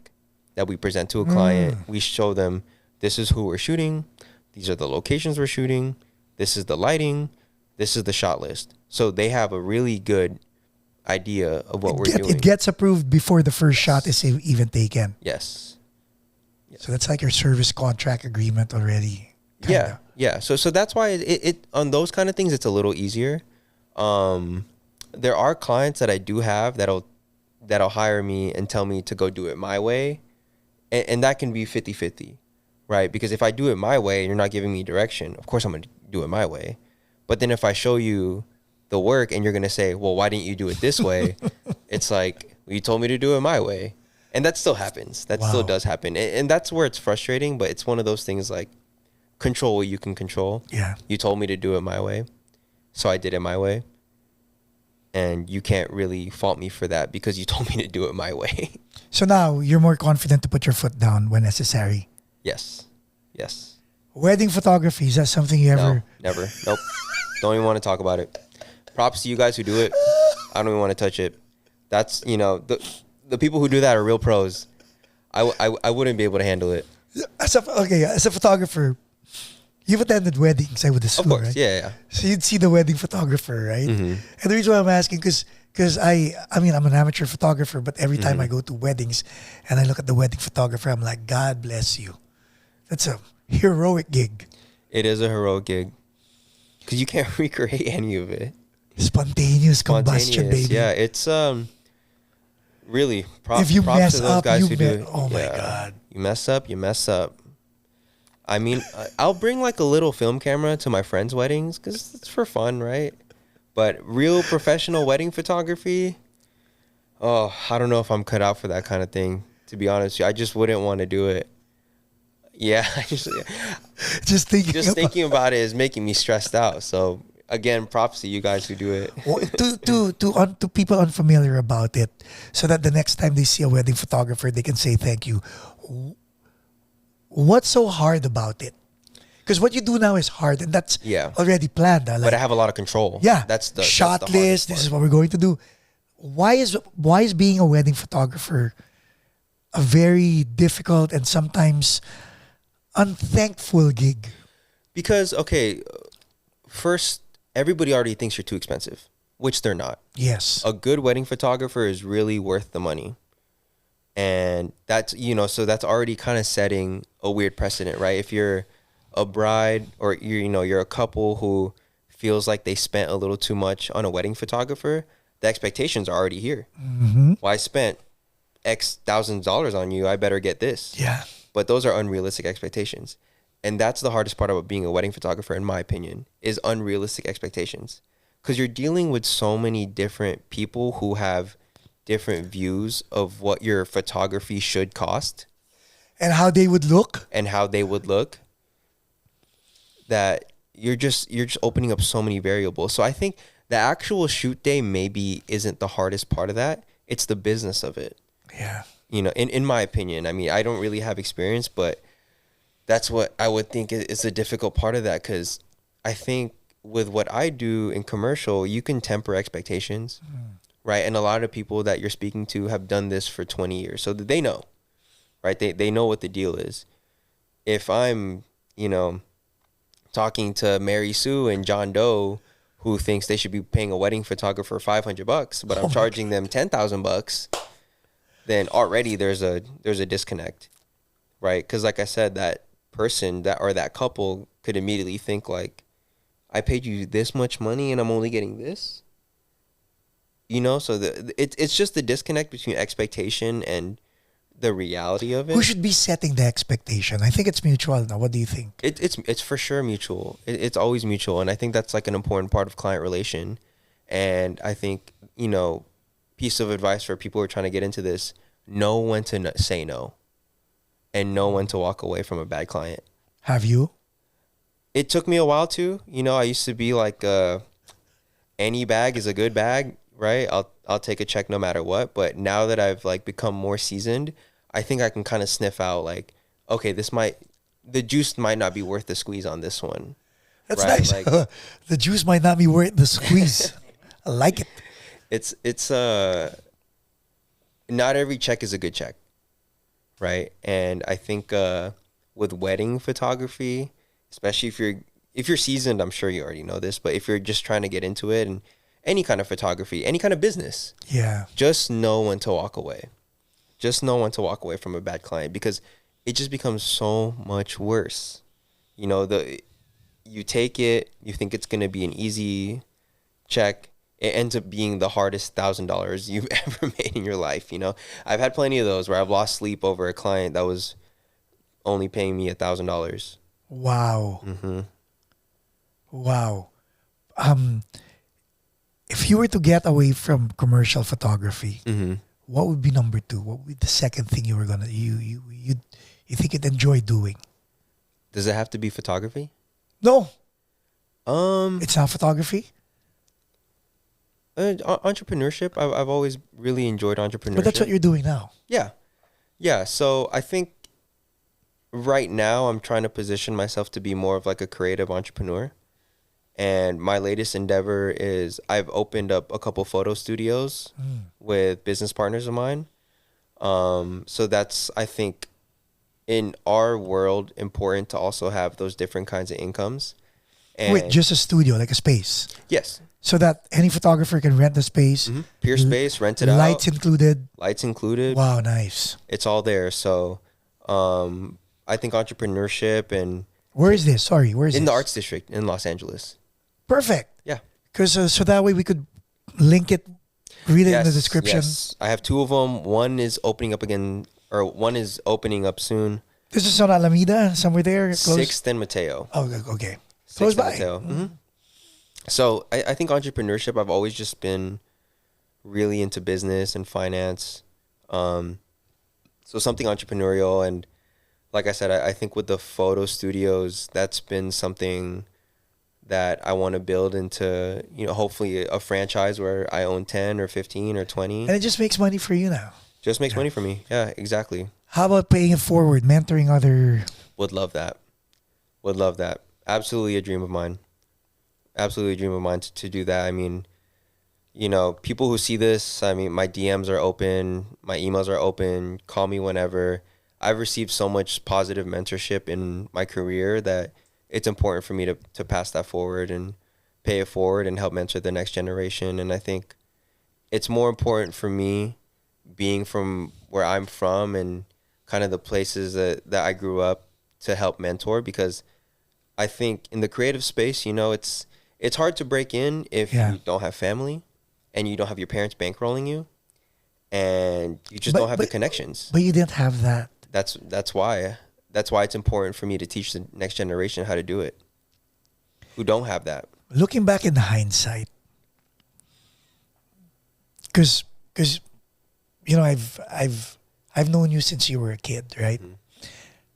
that we present to a client. We show them, this is who we're shooting. These are the locations we're shooting. This is the lighting. This is the shot list. So they have a really good idea of what we're doing. It gets approved before the first shot is even taken. Yes. So that's like your service contract agreement already. Kinda. Yeah. So that's why it on those kind of things, it's a little easier. There are clients that I do have that'll hire me and tell me to go do it my way. And that can be 50-50, right? Because if I do it my way and you're not giving me direction, of course I'm going to do it my way. But then if I show you the work and you're going to say, well, why didn't you do it this way? It's like, well, you told me to do it my way. And that still happens. That still does happen. And that's where it's frustrating, but it's one of those things like control what you can control. Yeah. You told me to do it my way, so I did it my way. And you can't really fault me for that because you told me to do it my way. So now you're more confident to put your foot down when necessary. Yes. Wedding photography, is that something you ever... No, never. Nope. Don't even want to talk about it. Props to you guys who do it. I don't even want to touch it. That's, the people who do that are real pros. I wouldn't be able to handle it. As a photographer, you've attended weddings, I would assume, of course, right? yeah. So you'd see the wedding photographer, right? And the reason why I'm asking, because I'm an amateur photographer, but every time I go to weddings and I look at the wedding photographer, I'm like, God bless you. That's a heroic gig. It is a heroic gig because you can't recreate any of it. Spontaneous combustion, baby. Yeah, it's really If you props mess to those up, guys you who do it. oh my Yeah. God. You mess up, you mess up. I mean, I'll bring like a little film camera to my friends' weddings because it's for fun, right? But real professional wedding photography, oh, I don't know if I'm cut out for that kind of thing. To be honest, I just wouldn't want to do it. Yeah, Just thinking about it is making me stressed out. So again, props to you guys who do it. to people unfamiliar about it, so that the next time they see a wedding photographer, they can say thank you. What's so hard about it? Because what you do now is hard, and that's already planned. But I have a lot of control. Yeah, that's the shot that's the list. This is what we're going to do. Why is being a wedding photographer a very difficult and sometimes unthankful gig? Because first, everybody already thinks you're too expensive, which they're not. Yes, A good wedding photographer is really worth the money. And that's, so that's already kind of setting a weird precedent, right? If you're a bride or you're a couple who feels like they spent a little too much on a wedding photographer, the expectations are already here. Mm-hmm. Well, I spent X thousands of dollars on you, I better get this. Yeah. But those are unrealistic expectations. And that's the hardest part about being a wedding photographer, in my opinion, is unrealistic expectations. Because you're dealing with so many different people who have different views of what your photography should cost And how they would look. that you're just opening up so many variables. So I think the actual shoot day maybe isn't the hardest part of that. It's the business of it. Yeah. In my opinion. I mean, I don't really have experience, but that's what I would think is a difficult part of that, because I think with what I do in commercial, you can temper expectations. Right. And a lot of people that you're speaking to have done this for 20 years. So that they know, right? They know what the deal is. If I'm, talking to Mary Sue and John Doe, who thinks they should be paying a wedding photographer $500, but I'm charging them $10,000, then already there's a disconnect, right? Because like I said, that person that couple could immediately think like, I paid you this much money and I'm only getting this. So it's just the disconnect between expectation and the reality of it. Who should be setting the expectation? I think it's mutual now. What do you think? It's for sure mutual. It's always mutual, and I think that's like an important part of client relation. And I think piece of advice for people who are trying to get into this: know when to say no, and know when to walk away from a bad client. Have you? It took me a while to. I used to be like, any bag is a good bag. Right, I'll take a check no matter what. But now that I've like become more seasoned, I think I can kind of sniff out like, okay, the juice might not be worth the squeeze on this one. That's nice. Like, the juice might not be worth the squeeze. I like it. It's not every check is a good check, right? And I think with wedding photography, especially if you're seasoned, I'm sure you already know this, but if you're just trying to get into it and any kind of photography, any kind of business. Yeah. Just know when to walk away. Just know when to walk away from a bad client, because it just becomes so much worse. You take it, you think it's going to be an easy check. It ends up being the hardest $1,000 you've ever made in your life. I've had plenty of those where I've lost sleep over a client that was only paying me $1,000. Wow. Mm-hmm. Wow. If you were to get away from commercial photography, what would be number 2? What would be the second thing you were gonna you think you'd enjoy doing? Does it have to be photography? No. It's not photography. Entrepreneurship. I've always really enjoyed entrepreneurship. But that's what you're doing now. Yeah. So I think right now I'm trying to position myself to be more of like a creative entrepreneur. And my latest endeavor is I've opened up a couple photo studios with business partners of mine. So that's, I think, in our world, important to also have those different kinds of incomes. And wait, just a studio, like a space? Yes. So that any photographer can rent the space? Mm-hmm. Peer space, rent it Lights out. included? Lights included. Wow, nice. It's all there. So I think entrepreneurship and Where is this? Sorry, where is in this? the arts district in Los Angeles. Perfect. Yeah. Because so that way we could link it, read it in the description. Yes. I have 2 of them. One is opening up again, or one is opening up soon. This is on Alameda, somewhere there. Close. 6th and Mateo. Oh, okay. 6th Close and by. Mateo. So I think entrepreneurship, I've always just been really into business and finance. So something entrepreneurial. And like I said, I think with the photo studios, that's been something that I want to build into, hopefully a franchise where I own 10 or 15 or 20. And it just makes money for you now. Just makes money for me. Yeah, exactly. How about paying it forward, mentoring other? Would love that. Absolutely a dream of mine. Absolutely a dream of mine to do that. I mean, people who see this, I mean, my DMs are open, my emails are open, call me whenever. I've received so much positive mentorship in my career that it's important for me to pass that forward and pay it forward and help mentor the next generation. And I think it's more important for me being from where I'm from and kind of the places that I grew up to help mentor, because I think in the creative space, it's hard to break in if you don't have family and you don't have your parents bankrolling you and you just don't have the connections. But you didn't have that. That's why it's important for me to teach the next generation how to do it, who don't have that. Looking back in hindsight, because I've known you since you were a kid, right? Mm-hmm.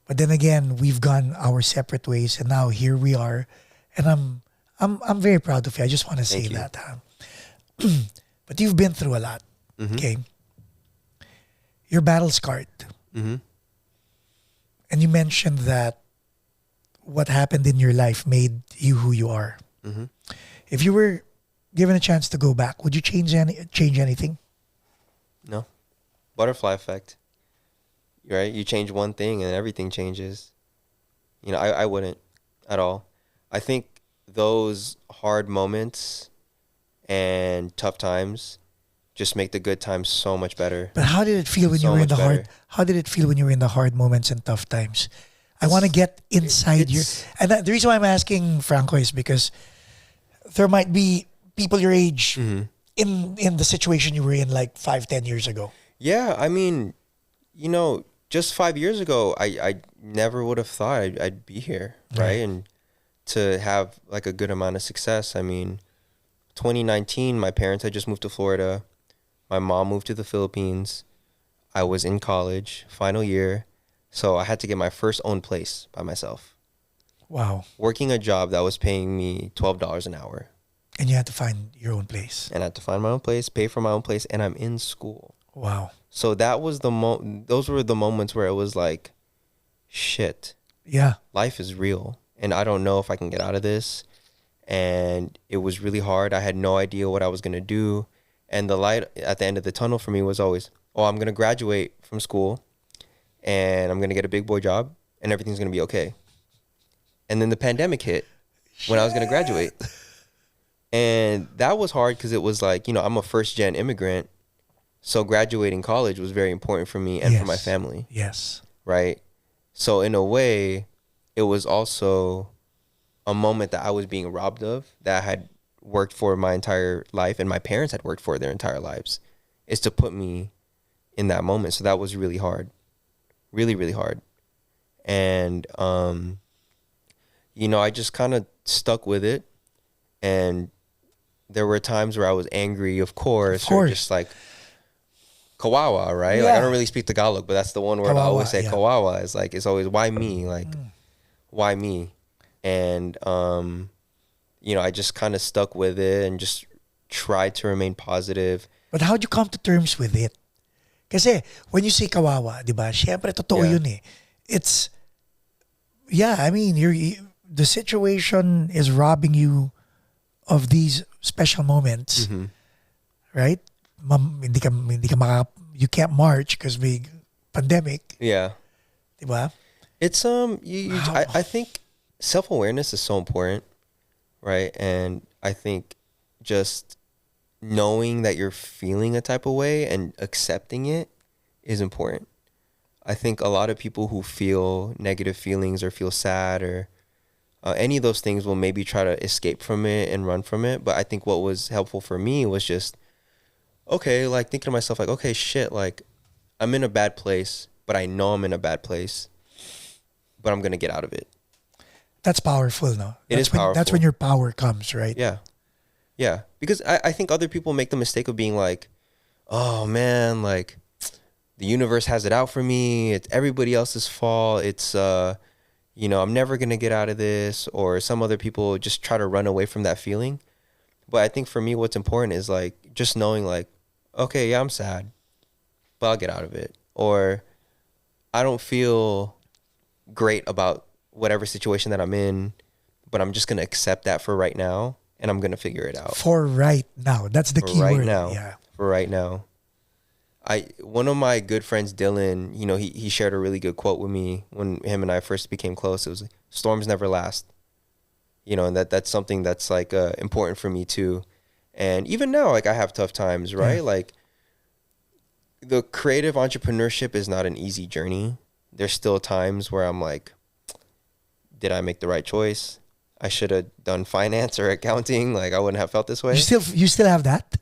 But then again, we've gone our separate ways, and now here we are, and I'm very proud of you. I just want to say that. But you've been through a lot, okay? You're battle scarred. Mm-hmm. And you mentioned that what happened in your life made you who you are. Mm-hmm. If you were given a chance to go back, would you change anything? No. Butterfly effect. Right? You change one thing and everything changes. I wouldn't at all. I think those hard moments and tough times just make the good times so much better. But how did it feel when you were in the hard? How did it feel when you were in the hard moments and tough times? I want to get inside your. And the reason why I'm asking Franco is because there might be people your age in the situation you were in like 5-10 years ago. Yeah, I mean, just 5 years ago, I never would have thought I'd be here, right? And to have like a good amount of success. I mean, 2019, my parents had just moved to Florida. My mom moved to the Philippines. I was in college, final year. So I had to get my first own place by myself. Wow. Working a job that was paying me $12 an hour. And you had to find your own place. And I had to find my own place, pay for my own place, and I'm in school. Wow. So that was those were the moments where it was like, shit. Yeah. Life is real. And I don't know if I can get out of this. And it was really hard. I had no idea what I was going to do. And the light at the end of the tunnel for me was always, I'm going to graduate from school and I'm going to get a big boy job and everything's going to be okay. And then the pandemic hit when I was going to graduate. And that was hard because it was like, I'm a first gen immigrant. So graduating college was very important for me and for my family. Yes. Right? So in a way, it was also a moment that I was being robbed of, that I had worked for my entire life and my parents had worked for their entire lives, is to put me in that moment. So that was really hard. Really, really hard. And, I just kind of stuck with it. And there were times where I was angry, of course. Or just like, kawawa, right? Yeah. Like, I don't really speak Tagalog, but that's the one word I always say, kawawa. It's like, it's always, why me? Like, why me? And, I just kind of stuck with it and just tried to remain positive. But how'd you come to terms with it? Kasi when you say kawawa, di ba? Siyempre, totoo yun eh. It's, I mean, the situation is robbing you of these special moments, right? You can't march because we pandemic. Yeah. Di ba? It's, I think self-awareness is so important, right? And I think just knowing that you're feeling a type of way and accepting it is important. I think a lot of people who feel negative feelings or feel sad or any of those things will maybe try to escape from it and run from it. But I think what was helpful for me was just, okay, like thinking to myself, like, okay, shit, like I'm in a bad place, but I know I'm in a bad place, but I'm going to get out of it. That's powerful, no? It is powerful. That's when your power comes, right? Yeah. Yeah. Because I think other people make the mistake of being like, oh man, like the universe has it out for me. It's everybody else's fault. It's, I'm never going to get out of this. Or some other people just try to run away from that feeling. But I think for me, what's important is like just knowing like, okay, yeah, I'm sad, but I'll get out of it. Or I don't feel great about whatever situation that I'm in, but I'm just going to accept that for right now. And I'm going to figure it out. For right now. That's the key right word. Now. Yeah. For right now. One of my good friends, Dylan, he shared a really good quote with me when him and I first became close. It was, storms never last. And that's something that's like important for me too. And even now, like I have tough times, right? Yeah. Like the creative entrepreneurship is not an easy journey. There's still times where I'm like, did I make the right choice? I should have done finance or accounting. Like I wouldn't have felt this way. You still have that?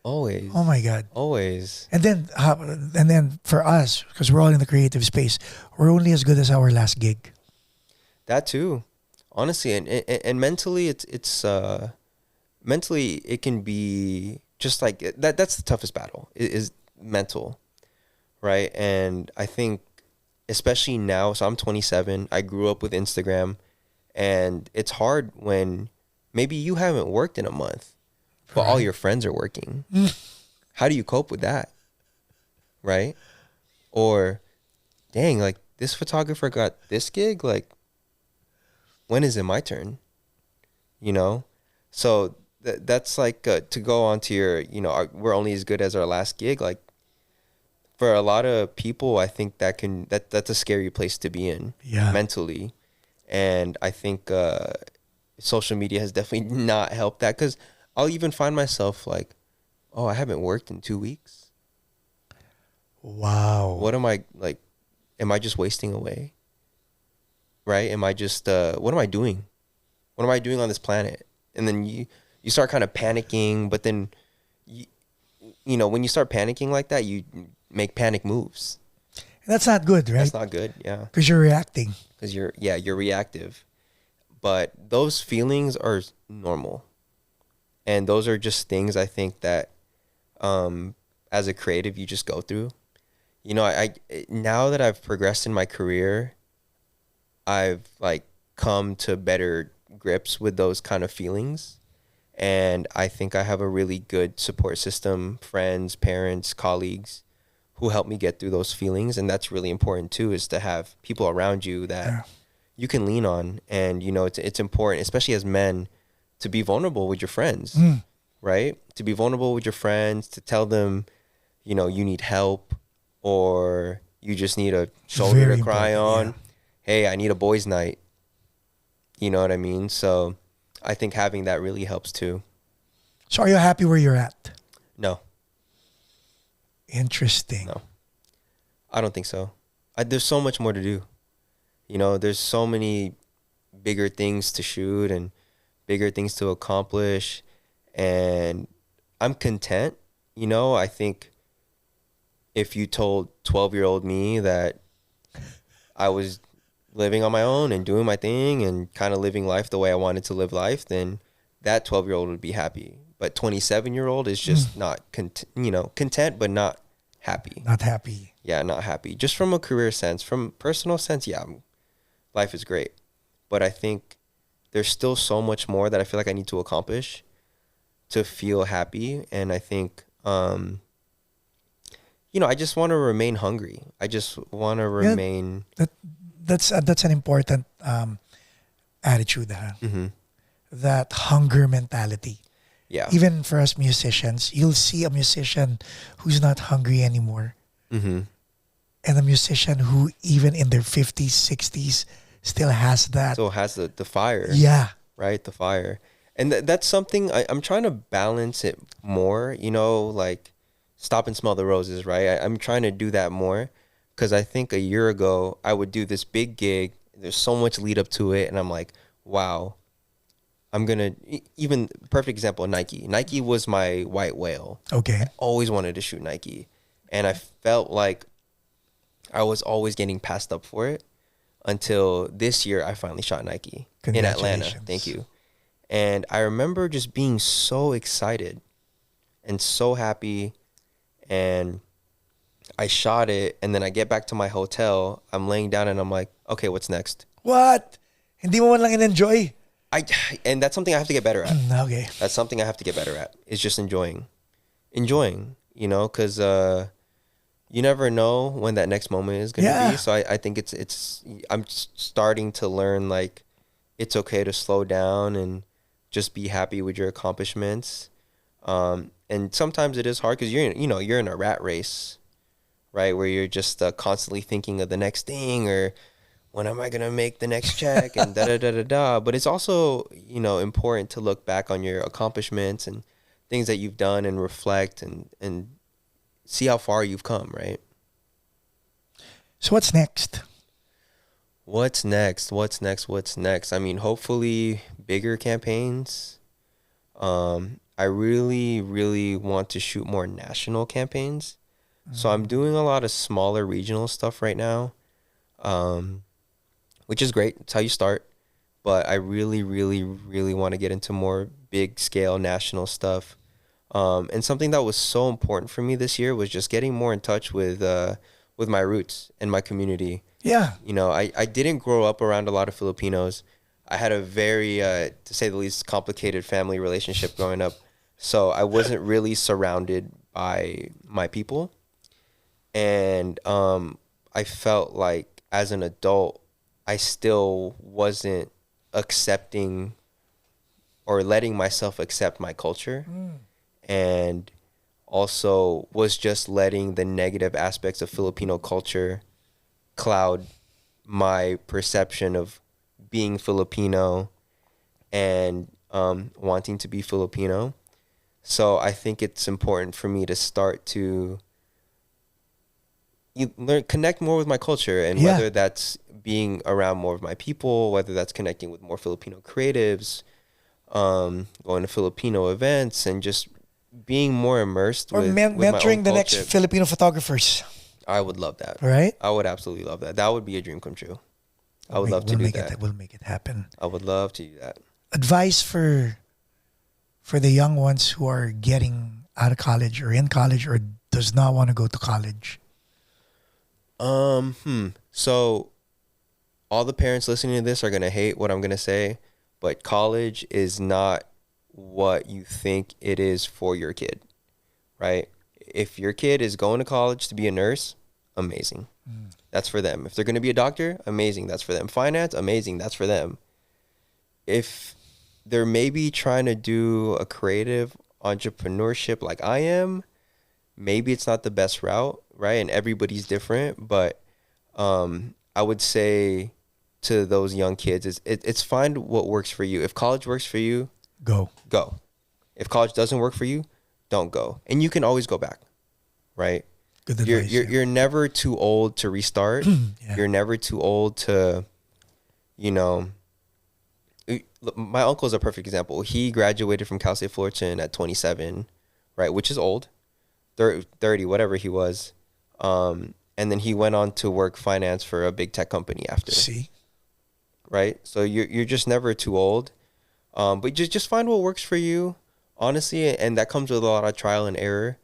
Always. Oh my God. Always. And then for us, because we're all in the creative space, we're only as good as our last gig. That too, honestly, and mentally, it's mentally it can be just like that. That's the toughest battle is mental, right? And I think especially now, so I'm 27. I grew up with Instagram. And it's hard when maybe you haven't worked in a month, but all your friends are working. How do you cope with that? Right? Or, dang, like this photographer got this gig. Like, when is it my turn? So that's like to go on to your, we're only as good as our last gig. Like, for a lot of people, I think that's a scary place to be in mentally. And I think social media has definitely not helped that because I'll even find myself like, oh, I haven't worked in 2 weeks. Wow. What am I like? Am I just wasting away? Right? Am I just, what am I doing? What am I doing on this planet? And then you start kind of panicking, but then, when you start panicking like that, you make panic moves. That's not good, right? That's not good, yeah. Because you're reacting. Because you're reactive. But those feelings are normal. And those are just things I think that as a creative you just go through. I now that I've progressed in my career, I've like come to better grips with those kind of feelings. And I think I have a really good support system, friends, parents, colleagues who help me get through those feelings. And that's really important too, is to have people around you that you can lean on. And, it's important, especially as men, to be vulnerable with your friends, right? To be vulnerable with your friends, to tell them, you need help or you just need a shoulder Very to cry on. Yeah. Hey, I need a boys' night. You know what I mean? So I think having that really helps too. So are you happy where you're at? No. Interesting. No, I don't think so. There's so much more to do. There's so many bigger things to shoot and bigger things to accomplish. And I'm content. I think if you told 12-year-old me that I was living on my own and doing my thing and kind of living life the way I wanted to live life, then that 12-year-old would be happy. But 27-year-old is just not content, but not happy. Not happy. Yeah, not happy. Just from a career sense, from personal sense, yeah, life is great. But I think there's still so much more that I feel like I need to accomplish to feel happy. And I think, I just want to remain hungry. I just want to remain. That's an important attitude, huh? Mm-hmm. That hunger mentality. Yeah. Even for us musicians, you'll see a musician who's not hungry anymore. Mm-hmm. And a musician who even in their 50s, 60s still has that. Still has the fire. Yeah. Right? The fire. And that's something I'm trying to balance it more, like stop and smell the roses, right? I'm trying to do that more. Because I think a year ago, I would do this big gig. There's so much lead up to it. And I'm like, wow, even perfect example, Nike. Nike was my white whale. Okay. I always wanted to shoot Nike. And I felt like I was always getting passed up for it until this year I finally shot Nike in Atlanta. Thank you. And I remember just being so excited and so happy. And I shot it, and then I get back to my hotel. I'm laying down, and I'm like, okay, what's next? What? Hindi mo man lang in-enjoy? And that's something I have to get better at. Okay. That's something I have to get better at. Is just enjoying, because you never know when that next moment is going to be. So I think I'm starting to learn, like, it's okay to slow down and just be happy with your accomplishments. And sometimes it is hard because you're in a rat race, right? Where you're just constantly thinking of the next thing, or when am I going to make the next check, and da-da-da-da-da. But it's also, important to look back on your accomplishments and things that you've done and reflect and see how far you've come, right? So what's next? What's next? I mean, hopefully bigger campaigns. I really, really want to shoot more national campaigns. So I'm doing a lot of smaller regional stuff right now, which is great. It's how you start. But I really, really, really want to get into more big scale national stuff. And something that was so important for me this year was just getting more in touch with my roots and my community. Yeah. I didn't grow up around a lot of Filipinos. I had a very, to say the least, complicated family relationship growing up. So I wasn't really surrounded by my people. And I felt like as an adult, I still wasn't accepting or letting myself accept my culture. And also was just letting the negative aspects of Filipino culture cloud my perception of being Filipino and wanting to be Filipino. So I think it's important for me to start to connect more with my culture, and whether that's being around more of my people, whether that's connecting with more Filipino creatives, going to Filipino events, and just being more immersed with mentoring the my own next culture. Filipino photographers. I would love that. Right? I would absolutely love that. That would be a dream come true. I would love to do that. We'll make it happen. I would love to do that. Advice for the young ones who are getting out of college or in college or does not want to go to college. So all the parents listening to this are going to hate what I'm going to say, but college is not what you think it is for your kid, right? If your kid is going to college to be a nurse, amazing. That's for them. If they're going to be a doctor, amazing. That's for them. Finance, amazing. That's for them. If they're maybe trying to do a creative entrepreneurship like I am, maybe it's not the best route, right? And everybody's different, but I would say to those young kids, it's find what works for you. If college works for you, go. If college doesn't work for you, don't go. And you can always go back, right? Good advice. You're never too old to restart. You're never too old to, my uncle is a perfect example. He graduated from Cal State Fullerton at 27, right? Which is old, 30, whatever he was. And then he went on to work finance for a big tech company after. See? Right? So you're just never too old. But just find what works for you, honestly. And that comes with a lot of trial and error.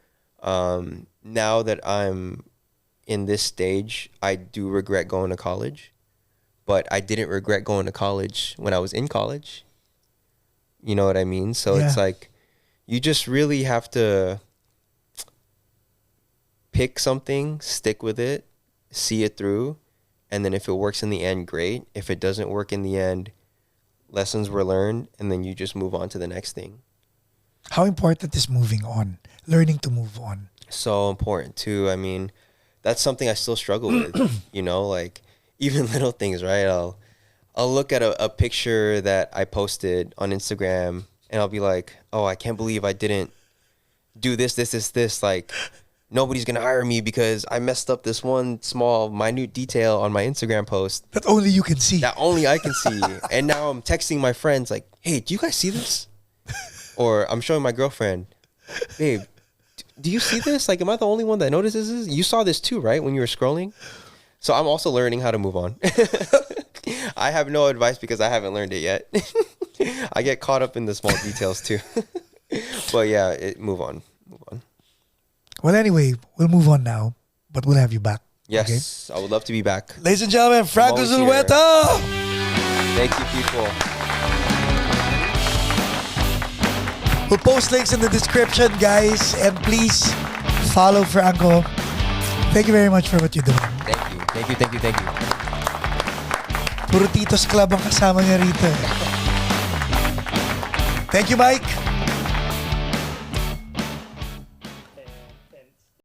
Now that I'm in this stage, I do regret going to college, but I didn't regret going to college when I was in college. You know what I mean? So it's like, you just really have to pick something, stick with it, see it through. And then if it works in the end, great. If it doesn't work in the end, lessons were learned, and then you just move on to the next thing. How important is moving on, learning to move on? So important too. I mean, that's something I still struggle with, like even little things, right? I'll look at a picture that I posted on Instagram and I'll be like, oh, I can't believe I didn't do this. Like nobody's gonna hire me because I messed up this one small, minute detail on my Instagram post That only you can see. that only I can see. And now I'm texting my friends like, hey, do you guys see this? Or I'm showing my girlfriend, babe, do you see this? Like, am I the only one that notices this? You saw this too, right? When you were scrolling? So I'm also learning how to move on. I have no advice because I haven't learned it yet. I get caught up in the small details too. But yeah, move on. Well, anyway, we'll move on now, but we'll have you back. Yes, I would love to be back. Ladies and gentlemen, Franco always here. Zulueta. Thank you, people. We'll post links in the description, guys, and please follow Franco. Thank you very much for what you're doing. Thank you. Puro Titos Club ang kasama niya rito. Thank you, Mike.